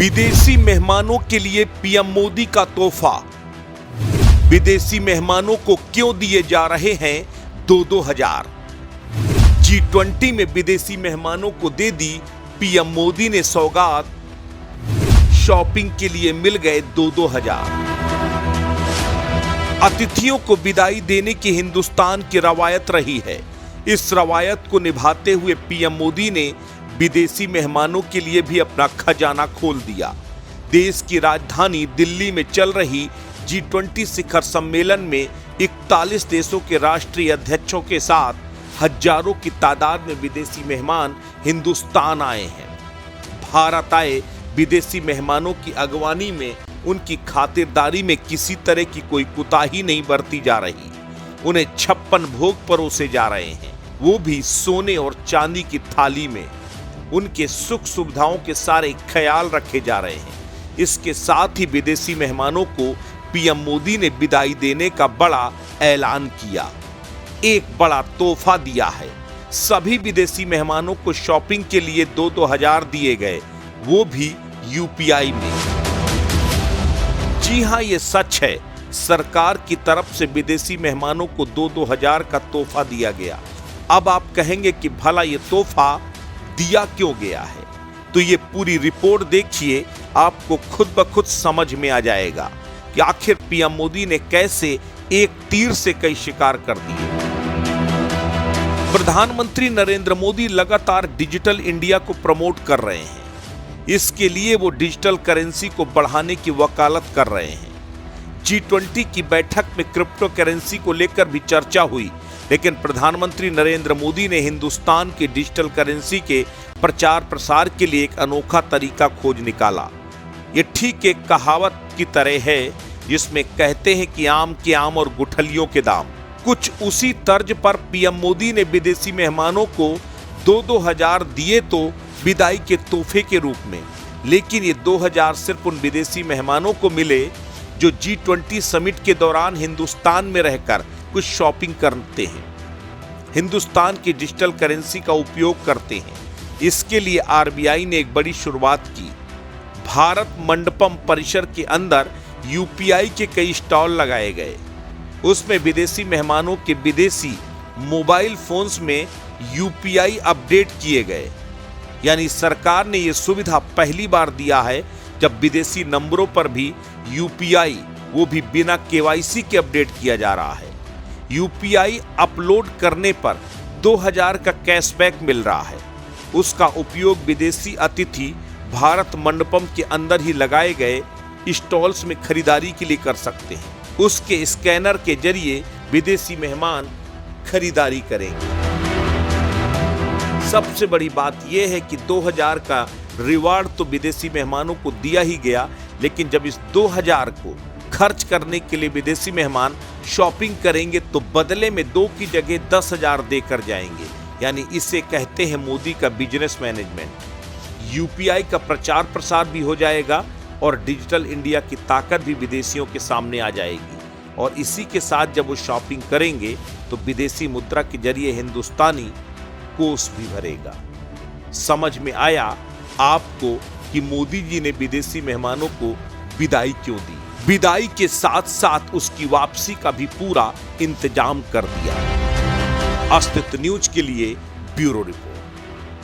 विदेशी मेहमानों के लिए पीएम मोदी का तोहफा। विदेशी मेहमानों को क्यों दिए जा रहे हैं 2-2 हजार। G20 में विदेशी मेहमानों को दे दी पीएम मोदी ने सौगात। शॉपिंग के लिए मिल गए 2-2 हजार। अतिथियों को विदाई देने की हिंदुस्तान की रवायत रही है। इस रवायत को निभाते हुए पीएम मोदी ने विदेशी मेहमानों के लिए भी अपना खजाना खोल दिया। देश की राजधानी दिल्ली में चल रही G20 शिखर सम्मेलन में 41 देशों के राष्ट्रीय अध्यक्षों के साथ हजारों की तादाद में विदेशी मेहमान हिंदुस्तान आए हैं। भारत आए विदेशी मेहमानों की अगवानी में उनकी खातिरदारी में किसी तरह की कोई कुताही नहीं बरती जा रही। उन्हें 56 भोग परोसे जा रहे हैं, वो भी सोने और चांदी की थाली में। उनके सुख सुविधाओं के सारे ख्याल रखे जा रहे हैं। इसके साथ ही विदेशी मेहमानों को पीएम मोदी ने विदाई देने का बड़ा ऐलान किया। एक बड़ा तोहफा दिया है। सभी विदेशी मेहमानों को शॉपिंग के लिए 2-2 हजार दिए गए, वो भी यूपीआई में। जी हां, ये सच है। सरकार की तरफ से विदेशी मेहमानों को 2-2 हजार का तोहफा दिया गया। अब आप कहेंगे कि भला ये तोहफा दिया क्यों गया है, तो ये पूरी रिपोर्ट देखिए, आपको खुद ब खुद समझ में आ जाएगा कि आखिर पीएम मोदी ने कैसे एक तीर से कई शिकार कर दिए। प्रधानमंत्री नरेंद्र मोदी लगातार डिजिटल इंडिया को प्रमोट कर रहे हैं। इसके लिए वो डिजिटल करेंसी को बढ़ाने की वकालत कर रहे हैं। G20 की बैठक में क्रिप्टो करेंसी को लेकर भी चर्चा हुई, लेकिन प्रधानमंत्री नरेंद्र मोदी ने हिंदुस्तान की डिजिटल करेंसी के प्रचार प्रसार के लिए एक अनोखा तरीका खोज निकाला। ये ठीक एक कहावत की तरह है जिसमें कहते हैं कि आम के आम और गुठलियों के दाम। कुछ उसी तर्ज पर पीएम मोदी ने विदेशी मेहमानों को 2-2 हजार दिए तो विदाई के तोहफे के रूप में, लेकिन ये 2 हजार सिर्फ उन विदेशी मेहमानों को मिले जो G20 समिट के दौरान हिंदुस्तान में रहकर कुछ शॉपिंग करते हैं, हिंदुस्तान की डिजिटल करेंसी का उपयोग करते हैं। इसके लिए आरबीआई ने एक बड़ी शुरुआत की। भारत मंडपम परिसर के अंदर यूपीआई के कई स्टॉल लगाए गए। उसमें विदेशी मेहमानों के विदेशी मोबाइल फोन्स में यूपीआई अपडेट किए गए। यानी सरकार ने यह सुविधा पहली बार दिया है जब विदेशी नंबरों पर भी यूपीआई, वो भी बिना केवाईसी के अपडेट किया जा रहा है। यूपीआई अपलोड करने पर 2000 का कैशबैक मिल रहा है। उसका उपयोग विदेशी अतिथि भारत मंडपम के अंदर ही लगाए गए स्टॉल्स में खरीदारी के लिए कर सकते हैं। उसके स्कैनर के जरिए विदेशी मेहमान खरीदारी करेंगे। सबसे बड़ी बात यह है कि 2000 का रिवार्ड तो विदेशी मेहमानों को दिया ही गया, लेकिन जब इस 2000 को खर्च करने के लिए विदेशी मेहमान शॉपिंग करेंगे तो बदले में 2 की जगह 10 हजार देकर जाएंगे। यानी इसे कहते हैं मोदी का बिजनेस मैनेजमेंट। यूपीआई का प्रचार प्रसार भी हो जाएगा और डिजिटल इंडिया की ताकत भी विदेशियों के सामने आ जाएगी। और इसी के साथ जब वो शॉपिंग करेंगे तो विदेशी मुद्रा के जरिए हिंदुस्तानी कोष भी भरेगा। समझ में आया आपको कि मोदी जी ने विदेशी मेहमानों को विदाई क्यों दी। विदाई के साथ साथ उसकी वापसी का भी पूरा इंतजाम कर दिया। अस्तित्व न्यूज के लिए ब्यूरो रिपोर्ट।